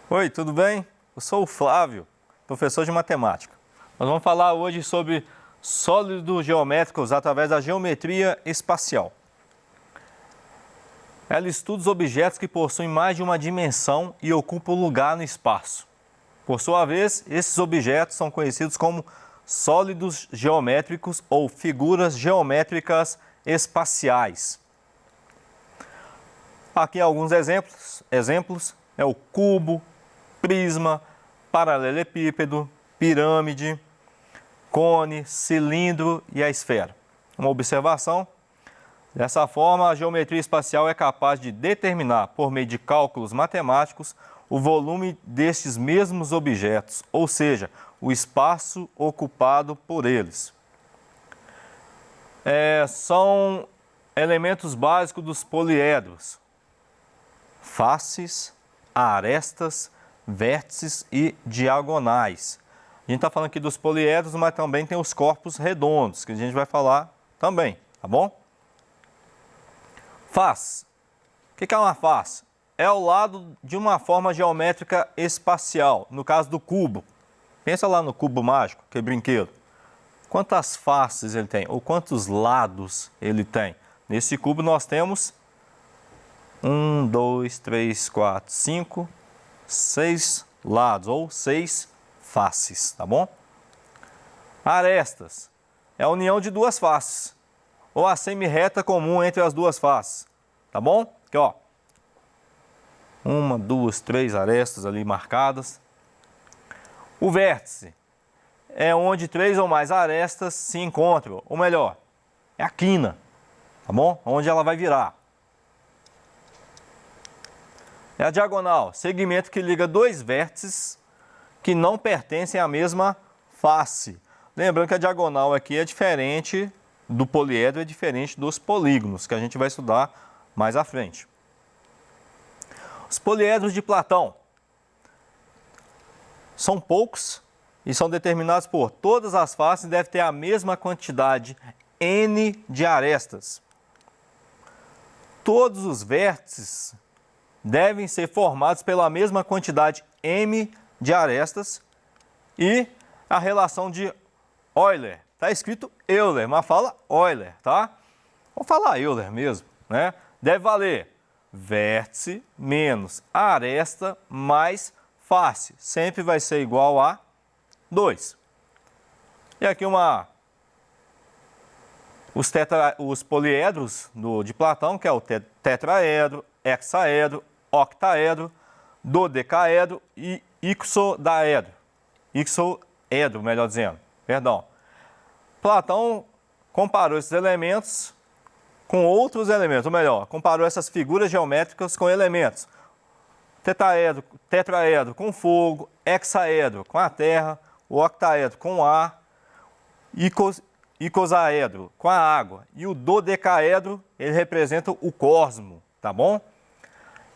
Oi, tudo bem? Eu sou o Flávio, professor de matemática. Nós vamos falar hoje sobre sólidos geométricos através da geometria espacial. Ela estuda os objetos que possuem mais de uma dimensão e ocupam lugar no espaço. Por sua vez, esses objetos são conhecidos como sólidos geométricos ou figuras geométricas espaciais. Aqui alguns exemplos é o cubo, prisma, paralelepípedo, pirâmide, cone, cilindro e a esfera. Uma observação: dessa forma, a geometria espacial é capaz de determinar, por meio de cálculos matemáticos, o volume destes mesmos objetos, ou seja, o espaço ocupado por eles. São elementos básicos dos poliedros: faces, arestas, vértices e diagonais. A gente está falando aqui dos poliedros, mas também tem os corpos redondos, que a gente vai falar também, tá bom? Face. O que é uma face? É o lado de uma forma geométrica espacial, no caso do cubo. Pensa lá no cubo mágico, que é brinquedo. Quantas faces ele tem? Ou quantos lados ele tem? Nesse cubo nós temos 1, 2, 3, 4, 5, 6 lados, ou 6 faces, tá bom? Arestas é a união de duas faces, ou a semi-reta comum entre as duas faces, tá bom? Aqui, ó. 1, 2, 3 arestas ali marcadas. O vértice é onde 3 ou mais arestas se encontram, ou melhor, é a quina, tá bom? Onde ela vai virar. É a diagonal, segmento que liga dois vértices que não pertencem à mesma face. Lembrando que a diagonal aqui é diferente do poliedro, é diferente dos polígonos, que a gente vai estudar mais à frente. Os poliedros de Platão são poucos e são determinados por todas as faces devem ter a mesma quantidade n de arestas. Todos os vértices devem ser formados pela mesma quantidade m de arestas e a relação de Euler. Está escrito Euler, mas fala Euler, tá? Vou falar Euler mesmo, né? Deve valer vértice menos aresta mais face. Sempre vai ser igual a 2. E aqui os poliedros de Platão, que é o tetraedro, hexaedro, octaedro, dodecaedro e ixodaedro. Ixoedro, melhor dizendo. Perdão. Platão comparou esses elementos com outros elementos, ou melhor, comparou essas figuras geométricas com elementos. Tetraedro com fogo, hexaedro com a terra, o octaedro com o ar, icosaedro com a água e o dodecaedro, ele representa o cosmo, tá bom?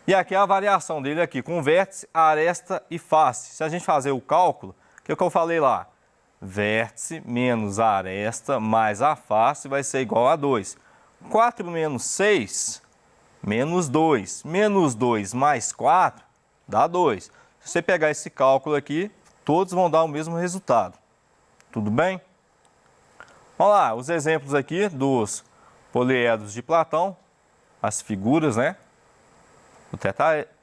E aqui é a variação dele aqui, com vértice, aresta e face. Se a gente fazer o cálculo, o que eu falei lá? Vértice menos a aresta mais a face vai ser igual a 2. 4 menos 6, menos 2. Menos 2 mais 4 dá 2. Se você pegar esse cálculo aqui, todos vão dar o mesmo resultado. Tudo bem? Vamos lá, os exemplos aqui dos poliedros de Platão, as figuras, né? O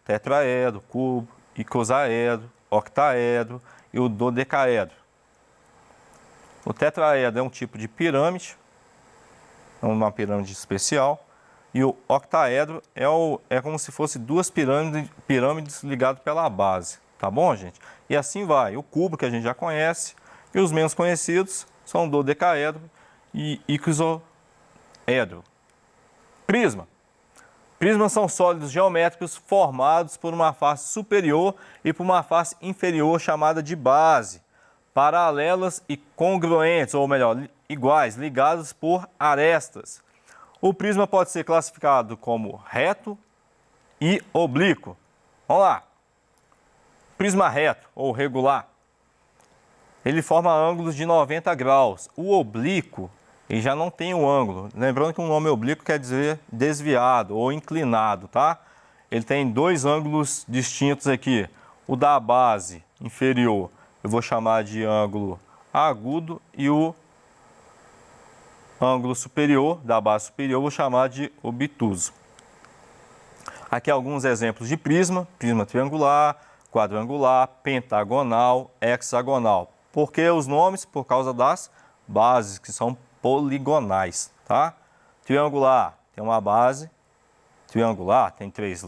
tetraedro, cubo, icosaedro, octaedro e o dodecaedro. O tetraedro é um tipo de pirâmide, é uma pirâmide especial, e o octaedro é como se fosse duas pirâmides ligadas pela base, tá bom, gente? E assim vai, o cubo que a gente já conhece, e os menos conhecidos são o dodecaedro e ixoedro. Prisma. Prismas são sólidos geométricos formados por uma face superior e por uma face inferior chamada de base, paralelas e congruentes, ou melhor, iguais, ligadas por arestas. O prisma pode ser classificado como reto e oblíquo. Vamos lá. Prisma reto ou regular, ele forma ângulos de 90 graus. O oblíquo, ele já não tem o ângulo. Lembrando que o nome oblíquo quer dizer desviado ou inclinado, tá? Ele tem dois ângulos distintos aqui. o da base inferior eu vou chamar de ângulo agudo e o ângulo superior, da base superior, eu vou chamar de obtuso. Aqui alguns exemplos de prisma: prisma triangular, quadrangular, pentagonal, hexagonal. Por que os nomes? Por causa das bases, que são poligonais, tá? Triangular tem uma base triangular, tem 3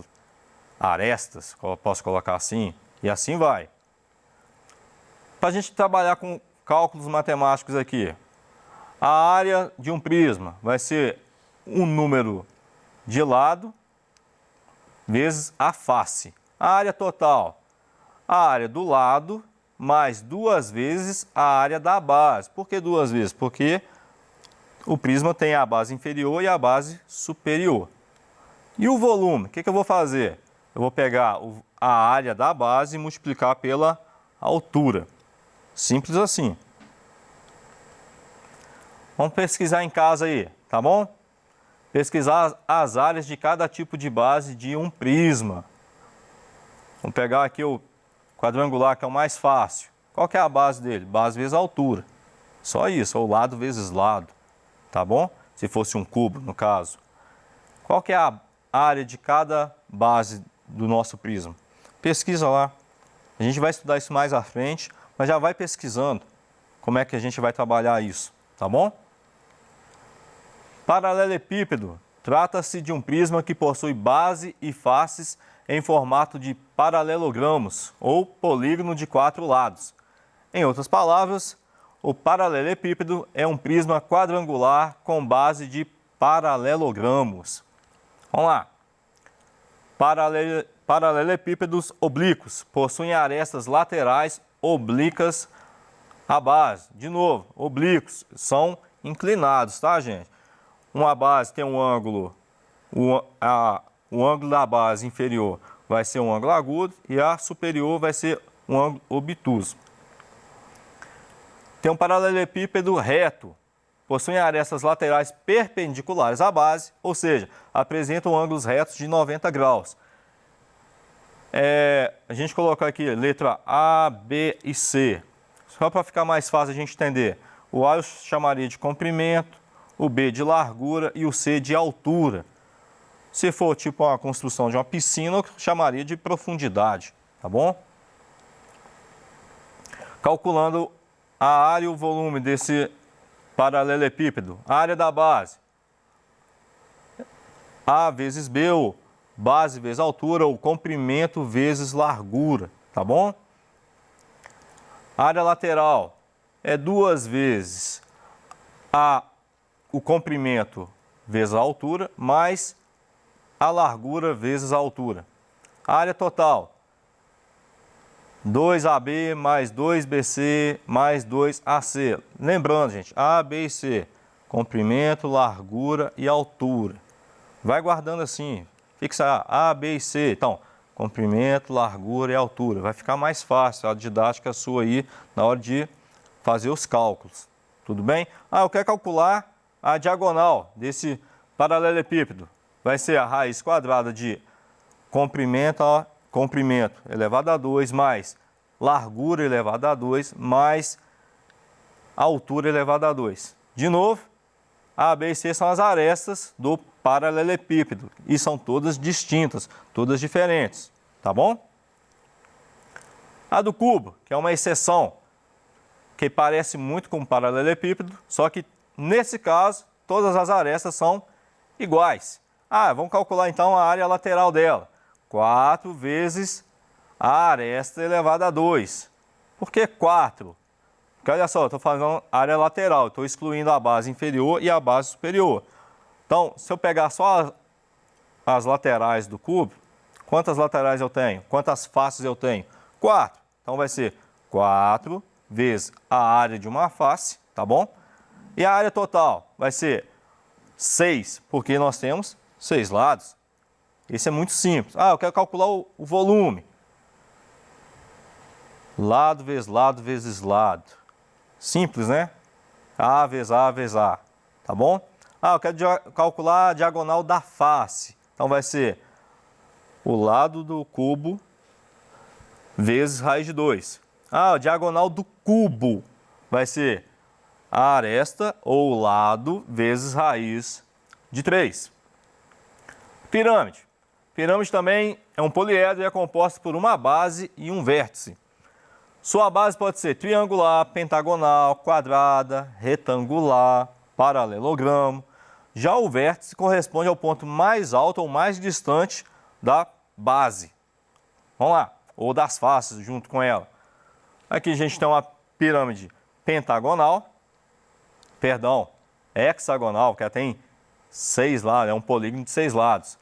arestas, posso colocar assim, e assim vai. Para a gente trabalhar com cálculos matemáticos aqui, a área de um prisma vai ser um número de lado vezes a face. A área total, a área do lado mais 2 vezes a área da base. Por que 2 vezes? Porque o prisma tem a base inferior e a base superior. E o volume, o que eu vou fazer? Eu vou pegar a área da base e multiplicar pela altura. Simples assim. Vamos pesquisar em casa aí, tá bom? Pesquisar as áreas de cada tipo de base de um prisma. Vamos pegar aqui o quadrangular, que é o mais fácil. Qual que é a base dele? Base vezes altura. Só isso, ou lado vezes lado, tá bom? Se fosse um cubo, no caso. Qual que é a área de cada base do nosso prisma? Pesquisa lá. A gente vai estudar isso mais à frente, mas já vai pesquisando como é que a gente vai trabalhar isso, tá bom? Paralelepípedo. Trata-se de um prisma que possui base e faces em formato de paralelogramos ou polígono de 4 lados. Em outras palavras, o paralelepípedo é um prisma quadrangular com base de paralelogramos. Vamos lá. Paralelepípedos oblíquos possuem arestas laterais oblíquas à base. De novo, oblíquos são inclinados, tá, gente? Uma base tem um ângulo, o ângulo da base inferior vai ser um ângulo agudo e a superior vai ser um ângulo obtuso. Tem um paralelepípedo reto, possui arestas laterais perpendiculares à base, ou seja, apresentam ângulos retos de 90 graus. A gente colocou aqui letra A, B e C, só para ficar mais fácil a gente entender. O A eu chamaria de comprimento, o B de largura e o C de altura. Se for tipo a construção de uma piscina, eu chamaria de profundidade, tá bom? Calculando a área e o volume desse paralelepípedo, a área da base, A vezes B, ou base vezes altura, ou comprimento vezes largura, tá bom? A área lateral é 2 vezes o comprimento vezes a altura, mais a largura vezes a altura. A área total, 2AB mais 2BC mais 2AC. Lembrando, gente, A, B e C, comprimento, largura e altura. Vai guardando assim, fixa A, B e C. Então, comprimento, largura e altura. Vai ficar mais fácil a didática sua aí na hora de fazer os cálculos. Tudo bem? Eu quero calcular a diagonal desse paralelepípedo. Vai ser a raiz quadrada de comprimento elevado a 2 mais largura elevado a 2 mais altura elevado a 2. De novo, A, B e C são as arestas do paralelepípedo e são todas distintas, todas diferentes, tá bom? A do cubo, que é uma exceção, que parece muito com o paralelepípedo, só que nesse caso todas as arestas são iguais. Vamos calcular então a área lateral dela. 4 vezes a aresta elevada a 2. Por que 4? Porque olha só, eu estou fazendo área lateral, estou excluindo a base inferior e a base superior. Então, se eu pegar só as laterais do cubo, quantas laterais eu tenho? Quantas faces eu tenho? 4. Então vai ser 4 vezes a área de uma face, tá bom? E a área total vai ser 6, porque nós temos 6 lados. Isso é muito simples. Eu quero calcular o volume. Lado vezes lado. Simples, né? A vezes A vezes A. Tá bom? Eu quero calcular a diagonal da face. Então vai ser o lado do cubo vezes raiz de 2. A diagonal do cubo vai ser a aresta ou lado vezes raiz de 3. Pirâmide. Pirâmide também é um poliedro e é composto por uma base e um vértice. Sua base pode ser triangular, pentagonal, quadrada, retangular, paralelogramo. Já o vértice corresponde ao ponto mais alto ou mais distante da base. Vamos lá, ou das faces junto com ela. Aqui a gente tem uma pirâmide hexagonal, que ela tem 6 lados, é um polígono de 6 lados.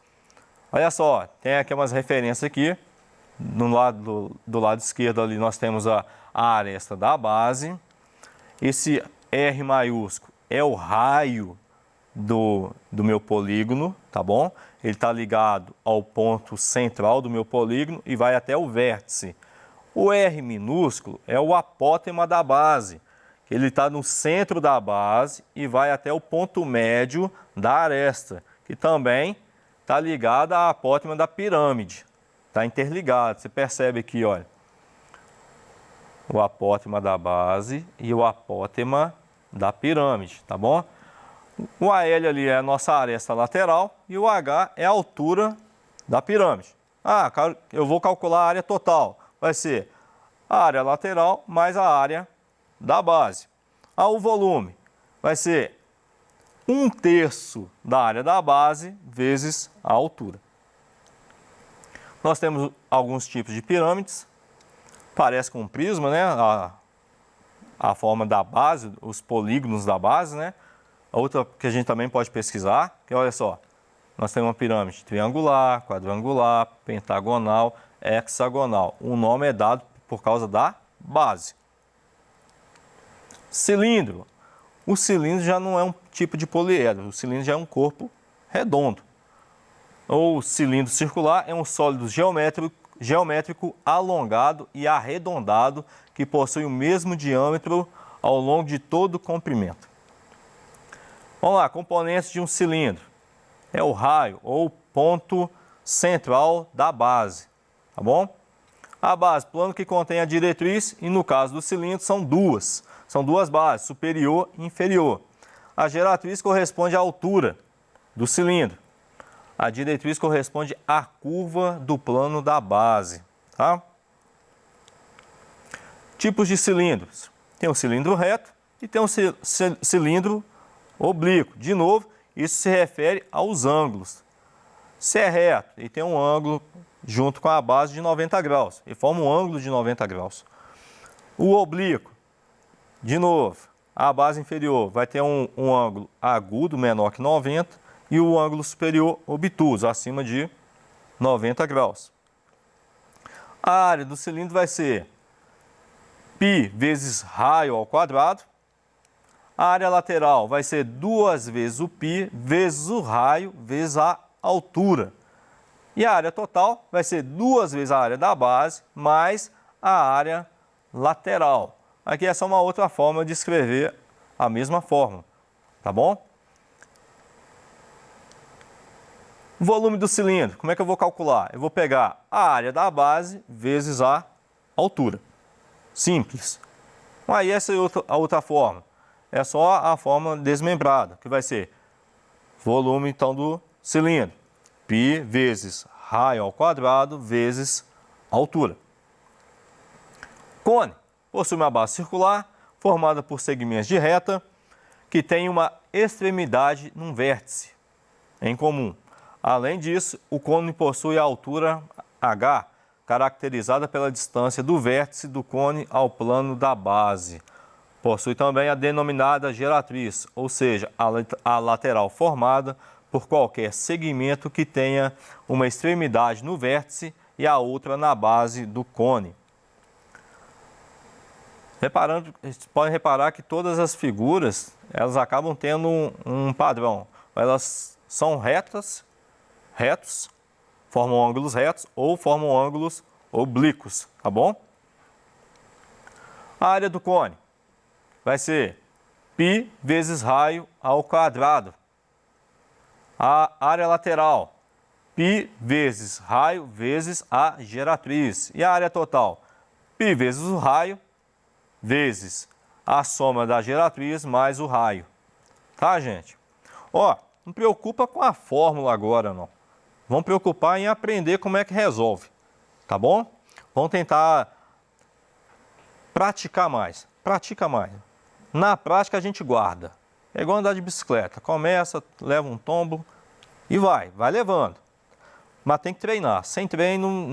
Olha só, tem aqui umas referências aqui. Do lado esquerdo ali nós temos a aresta da base. Esse R maiúsculo é o raio do meu polígono, tá bom? Ele está ligado ao ponto central do meu polígono e vai até o vértice. O R minúsculo é o apótema da base. Ele está no centro da base e vai até o ponto médio da aresta, que também está ligado à apótema da pirâmide. Está interligado. Você percebe aqui, olha, o apótema da base e o apótema da pirâmide, tá bom? O AL ali é a nossa aresta lateral e o H é a altura da pirâmide. Ah, eu vou calcular a área total. Vai ser a área lateral mais a área da base. Ah, o volume vai ser 1/3 da área da base vezes a altura. Nós temos alguns tipos de pirâmides. Parece com um prisma, né? A forma da base, os polígonos da base, né? Outra que a gente também pode pesquisar, que olha só, nós temos uma pirâmide triangular, quadrangular, pentagonal, hexagonal. O nome é dado por causa da base. Cilindro. O cilindro já não é um tipo de poliedro, o cilindro já é um corpo redondo. O cilindro circular é um sólido geométrico alongado e arredondado que possui o mesmo diâmetro ao longo de todo o comprimento. Vamos lá, componentes de um cilindro. É o raio ou ponto central da base, tá bom? A base, plano que contém a diretriz e no caso do cilindro são duas. São duas bases, superior e inferior. A geratriz corresponde à altura do cilindro. A diretriz corresponde à curva do plano da base, tá? Tipos de cilindros. Tem o cilindro reto e tem o cilindro oblíquo. De novo, isso se refere aos ângulos. Se é reto e tem um ângulo junto com a base de 90 graus, e forma um ângulo de 90 graus. O oblíquo, de novo, a base inferior vai ter um ângulo agudo menor que 90 e o ângulo superior obtuso, acima de 90 graus. A área do cilindro vai ser π vezes raio ao quadrado. A área lateral vai ser 2 vezes o π vezes o raio vezes a altura. E a área total vai ser 2 vezes a área da base mais a área lateral. Aqui é só uma outra forma de escrever a mesma fórmula, tá bom? O volume do cilindro, como é que eu vou calcular? Eu vou pegar a área da base vezes a altura. Simples. Aí essa é a outra forma. É só a forma desmembrada, que vai ser volume então do cilindro. π vezes raio ao quadrado vezes altura. Cone possui uma base circular formada por segmentos de reta que tem uma extremidade num vértice em comum. Além disso, o cone possui a altura h, caracterizada pela distância do vértice do cone ao plano da base. Possui também a denominada geratriz, ou seja, a lateral formada por qualquer segmento que tenha uma extremidade no vértice e a outra na base do cone. Podem reparar que todas as figuras elas acabam tendo um padrão. Elas são retos, formam ângulos retos ou formam ângulos oblíquos, tá bom? A área do cone vai ser π vezes raio ao quadrado. A área lateral, π π vezes raio vezes a geratriz. E a área total? Π vezes o raio vezes a soma da geratriz mais o raio. Tá, gente? Ó, não preocupa com a fórmula agora, não. Vamos preocupar em aprender como é que resolve, tá bom? Vamos tentar praticar mais. Pratica mais. Na prática a gente guarda. É igual andar de bicicleta. Começa, leva um tombo e vai levando. Mas tem que treinar. Sem treino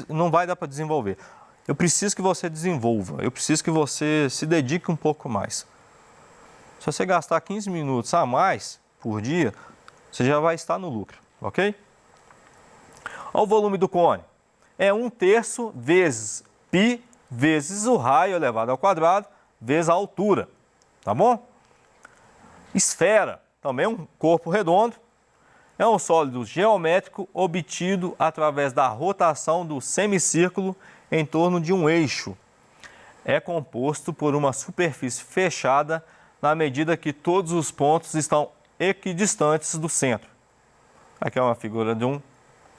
não vai dar para desenvolver. Eu preciso que você desenvolva. Eu preciso que você se dedique um pouco mais. Se você gastar 15 minutos a mais por dia, você já vai estar no lucro, ok? Olha o volume do cone. É 1/3 vezes π vezes o raio elevado ao quadrado vezes a altura, tá bom? Esfera, também um corpo redondo, é um sólido geométrico obtido através da rotação do semicírculo em torno de um eixo. É composto por uma superfície fechada na medida que todos os pontos estão equidistantes do centro. Aqui é uma figura de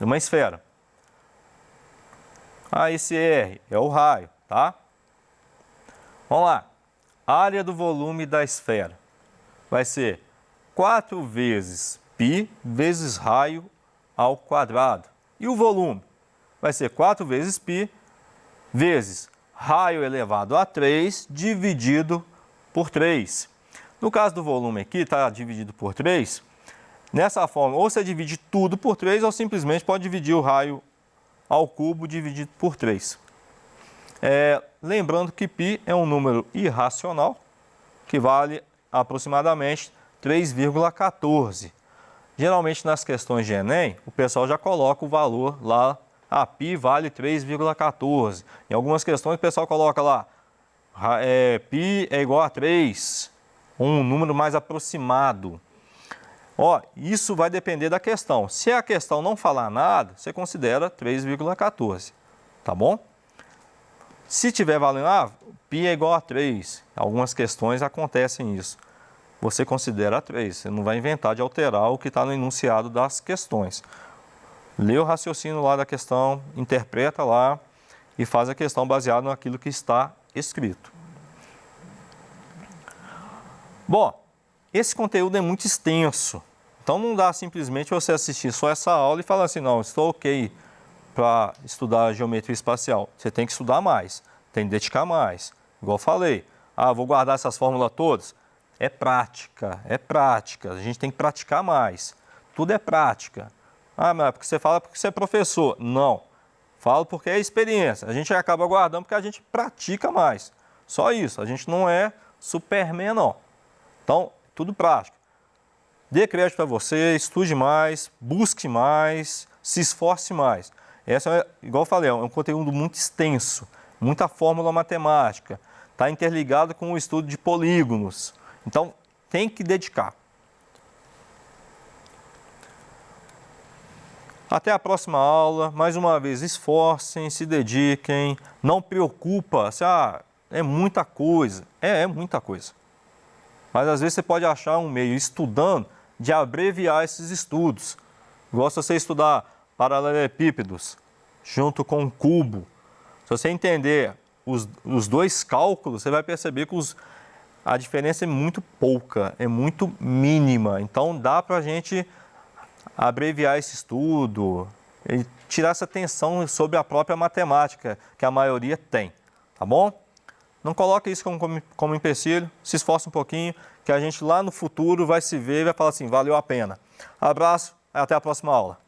uma esfera. Esse R é o raio, tá? Vamos lá. Área do volume da esfera vai ser 4 vezes π vezes raio ao quadrado. E o volume vai ser 4 vezes π vezes raio elevado a 3 dividido por 3. No caso do volume aqui, está dividido por 3. Nessa forma, ou você divide tudo por 3 ou simplesmente pode dividir o raio ao cubo dividido por 3. Lembrando que π é um número irracional, que vale aproximadamente 3,14. Geralmente nas questões de Enem, o pessoal já coloca o valor lá, π vale 3,14. Em algumas questões o pessoal coloca lá, π é igual a 3, um número mais aproximado. Ó, isso vai depender da questão. Se a questão não falar nada, você considera 3,14, tá bom? Se tiver valendo, π é igual a 3, algumas questões acontecem isso. Você considera 3, você não vai inventar de alterar o que está no enunciado das questões. Lê o raciocínio lá da questão, interpreta lá e faz a questão baseada naquilo que está escrito. Bom, esse conteúdo é muito extenso, então não dá simplesmente você assistir só essa aula e falar assim, não, estou ok para estudar geometria espacial. Você tem que estudar mais, tem que dedicar mais. Igual eu falei, vou guardar essas fórmulas todas. É prática, a gente tem que praticar mais. Tudo é prática. Mas porque você fala porque você é professor. Não, falo porque é experiência. A gente acaba guardando porque a gente pratica mais. Só isso, a gente não é Superman, não. Então, tudo prático. Dê crédito para você, estude mais, busque mais, se esforce mais. Essa, igual eu falei, é um conteúdo muito extenso, muita fórmula matemática, está interligado com o estudo de polígonos. Então, tem que dedicar. Até a próxima aula. Mais uma vez, esforcem, se dediquem, não preocupa, se, é muita coisa. É muita coisa. Mas às vezes você pode achar um meio, estudando, de abreviar esses estudos. Igual se você estudar paralelepípedos junto com um cubo. Se você entender os dois cálculos, você vai perceber que a diferença é muito pouca, é muito mínima. Então dá para a gente abreviar esse estudo e tirar essa tensão sobre a própria matemática, que a maioria tem, tá bom? Não coloque isso como empecilho, se esforce um pouquinho, que a gente lá no futuro vai se ver e vai falar assim, valeu a pena. Abraço, até a próxima aula.